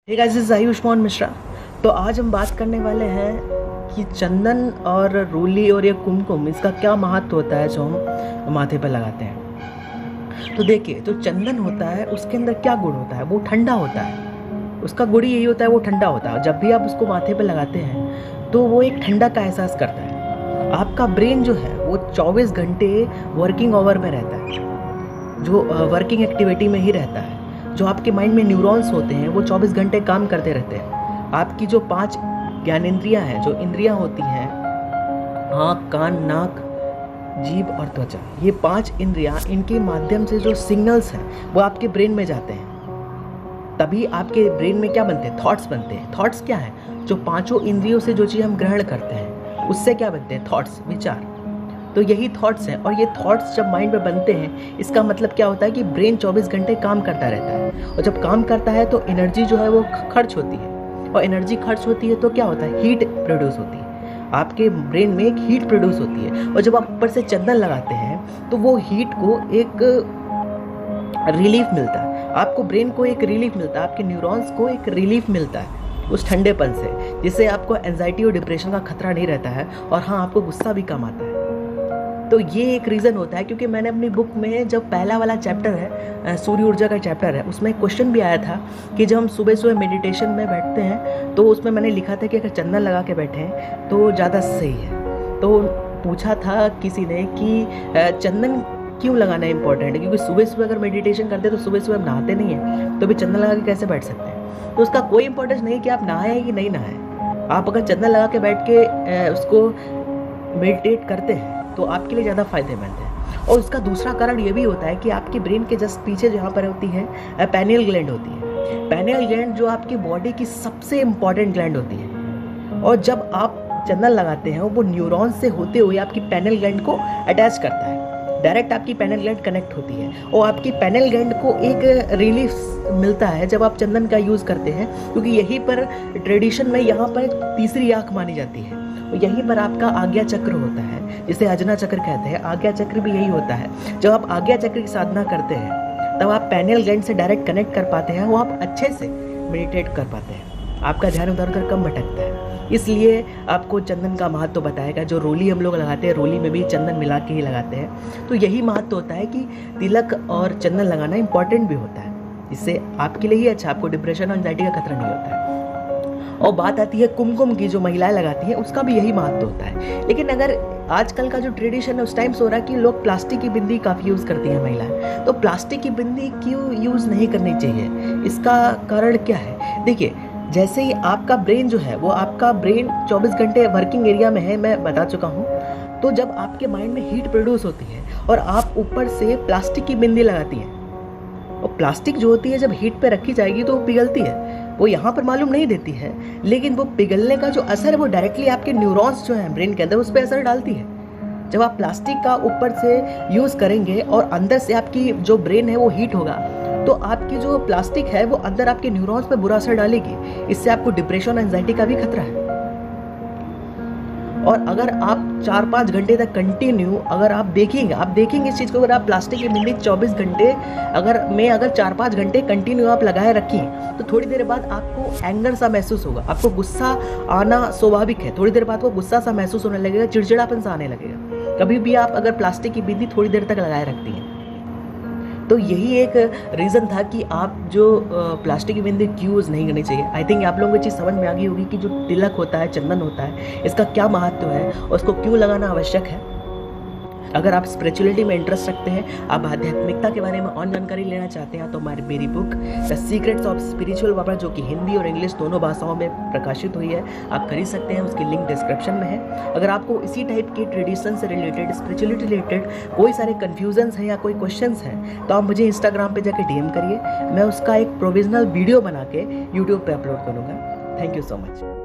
Hey guys, this is Ayushman Mishra. तो आज हम बात करने वाले हैं कि चंदन और रोली और ये कुमकुम, इसका क्या महत्व होता है जो हम माथे पर लगाते हैं। तो देखिए, जो चंदन होता है उसके अंदर क्या गुण होता है, वो ठंडा होता है। उसका गुण यही होता है, वो ठंडा होता है। जब भी आप उसको माथे पर लगाते हैं तो वो एक ठंडा का एहसास करता है। आपका ब्रेन जो है वो 24 घंटे वर्किंग ओवर में रहता है, जो वर्किंग एक्टिविटी में ही रहता है। जो आपके माइंड में न्यूरॉन्स होते हैं वो 24 घंटे काम करते रहते हैं। आपकी जो 5 ज्ञानेंद्रियां हैं, जो इंद्रियां होती हैं, आँख, कान, नाक, जीभ और त्वचा, ये 5 इंद्रियां, इनके माध्यम से जो सिग्नल्स हैं वो आपके ब्रेन में जाते हैं। तभी आपके ब्रेन में क्या बनते हैं, थॉट्स बनते हैं। थॉट्स क्या हैं, जो 5 इंद्रियों से जो चीज़ हम ग्रहण करते हैं उससे क्या बनते हैं, थॉट्स, विचार। तो यही थॉट्स हैं, और ये थॉट्स जब माइंड में बनते हैं, इसका मतलब क्या होता है कि ब्रेन 24 घंटे काम करता रहता है। और जब काम करता है तो एनर्जी जो है वो खर्च होती है, और एनर्जी खर्च होती है तो क्या होता है, हीट प्रोड्यूस होती है। आपके ब्रेन में एक हीट प्रोड्यूस होती है, और जब आप ऊपर से चंदन लगाते हैं तो वो हीट को एक रिलीफ मिलता है। आपको ब्रेन को एक रिलीफ मिलता है, आपके न्यूरॉन्स को एक रिलीफ मिलता है उस ठंडेपन से, जिससे आपको एंजाइटी और डिप्रेशन का खतरा नहीं रहता है। और हाँ, आपको गुस्सा भी कम आता है। तो ये एक रीज़न होता है, क्योंकि मैंने अपनी बुक में जब पहला वाला चैप्टर है, सूर्य ऊर्जा का चैप्टर है, उसमें क्वेश्चन भी आया था कि जब हम सुबह सुबह मेडिटेशन में बैठते हैं तो उसमें मैंने लिखा था कि अगर चंदन लगा के बैठें तो ज़्यादा सही है। तो पूछा था किसी ने कि चंदन क्यों लगाना इम्पोर्टेंट है, क्योंकि सुबह सुबह अगर मेडिटेशन करते हैं तो सुबह सुबह हम नहाते नहीं हैं, तो भी चंदन लगा के कैसे बैठ सकते हैं। तो उसका कोई इंपॉर्टेंस नहीं कि आप नहाएं कि नहीं नहाएं। आप अगर चंदन लगा के बैठ के उसको मेडिटेट करते हैं तो आपके लिए ज़्यादा फायदेमंद है। और उसका दूसरा कारण ये भी होता है कि आपके ब्रेन के जस्ट पीछे जहाँ पर होती है पैनियल ग्लैंड होती है। पैनियल ग्लैंड जो आपकी बॉडी की सबसे इम्पॉर्टेंट ग्लैंड होती है, और जब आप चंदन लगाते हैं वो न्यूरॉन से होते हुए आपकी पैनियल ग्लैंड को अटैच करता है। डायरेक्ट आपकी पैनियल ग्लैंड कनेक्ट होती है, और आपकी पैनियल ग्लैंड को एक रिलीफ मिलता है जब आप चंदन का यूज़ करते हैं, क्योंकि यहीं पर ट्रेडिशन में यहाँ पर तीसरी आँख मानी जाती है। यहीं पर आपका आज्ञा चक्र होता है, जिसे अजना चक्र कहते हैं। आज्ञा चक्र भी यही होता है। जब आप आज्ञा चक्र की साधना करते हैं तब आप पैनियल ग्लैंड से डायरेक्ट कनेक्ट कर पाते हैं, वो आप अच्छे से मेडिटेट कर पाते हैं, आपका ध्यान उधर उधर कम भटकता है। इसलिए आपको चंदन का महत्व बताएगा। जो रोली हम लोग लगाते हैं, रोली में भी चंदन मिला के ही लगाते हैं। तो यही महत्व होता है कि तिलक और चंदन लगाना इंपॉर्टेंट भी होता है। इससे आपके लिए ही अच्छा, आपको डिप्रेशन और एंजाइटी का खतरा नहीं होता है। और बात आती है कुमकुम की, जो महिलाएं लगाती हैं, उसका भी यही महत्व होता है। लेकिन अगर आजकल का जो ट्रेडिशन है उस टाइम से हो रहा है कि लोग प्लास्टिक की बिंदी काफ़ी यूज़ करती हैं महिलाएं, तो प्लास्टिक की बिंदी क्यों यूज़ नहीं करनी चाहिए, इसका कारण क्या है। देखिए, जैसे ही आपका ब्रेन जो है वो, आपका ब्रेन 24 घंटे वर्किंग एरिया में है, मैं बता चुका हूँ। तो जब आपके माइंड में हीट प्रोड्यूस होती है और आप ऊपर से प्लास्टिक की बिंदी लगाती हैं, और प्लास्टिक जो होती है जब हीट पे रखी जाएगी तो वो पिघलती है। वो यहाँ पर मालूम नहीं देती है, लेकिन वो पिघलने का जो असर है वो डायरेक्टली आपके न्यूरॉन्स जो हैं ब्रेन के अंदर, उस पर असर डालती है। जब आप प्लास्टिक का ऊपर से यूज़ करेंगे और अंदर से आपकी जो ब्रेन है वो हीट होगा, तो आपकी जो प्लास्टिक है वो अंदर आपके न्यूरॉन्स पर बुरा असर डालेगी। इससे आपको डिप्रेशन, एंजाइटी का भी खतरा है। और अगर आप 4-5 घंटे तक कंटिन्यू अगर आप देखेंगे इस चीज़ को, अगर आप प्लास्टिक की बिंदी 24 घंटे अगर 4-5 घंटे कंटिन्यू आप लगाए रखें, तो थोड़ी देर बाद आपको एंगर सा महसूस होगा, आपको गुस्सा आना स्वाभाविक है। थोड़ी देर बाद वो गुस्सा सा महसूस होने लगेगा, चिड़चिड़ापन सा आने लगेगा। कभी भी आप अगर प्लास्टिक की बिंदी थोड़ी देर तक लगाए रखती हैं, तो यही एक रीज़न था कि आप जो प्लास्टिक की बिंदी क्यों यूज़ नहीं करनी चाहिए। आई थिंक आप लोगों को चीज़ समझ में आ गई होगी कि जो तिलक होता है, चंदन होता है, इसका क्या महत्व है और उसको क्यों लगाना आवश्यक है। अगर आप स्पिरिचुअलिटी में इंटरेस्ट रखते हैं, आप आध्यात्मिकता के बारे में और जानकारी लेना चाहते हैं, तो मेरी book the secrets of spiritual power, जो कि हिंदी और इंग्लिश दोनों भाषाओं में प्रकाशित हुई है, आप खरीद सकते हैं। उसकी लिंक डिस्क्रिप्शन में है। अगर आपको इसी टाइप के ट्रेडिशन से रिलेटेड, स्पिरिचुअलिटी रिलेटेड कोई सारे कन्फ्यूजन्स हैं या कोई क्वेश्चंस हैं, तो आप मुझे इंस्टाग्राम पर जाकर DM करिए। मैं उसका एक प्रोविजनल वीडियो बना के यूट्यूब पर अपलोड करूँगा। Thank you so much.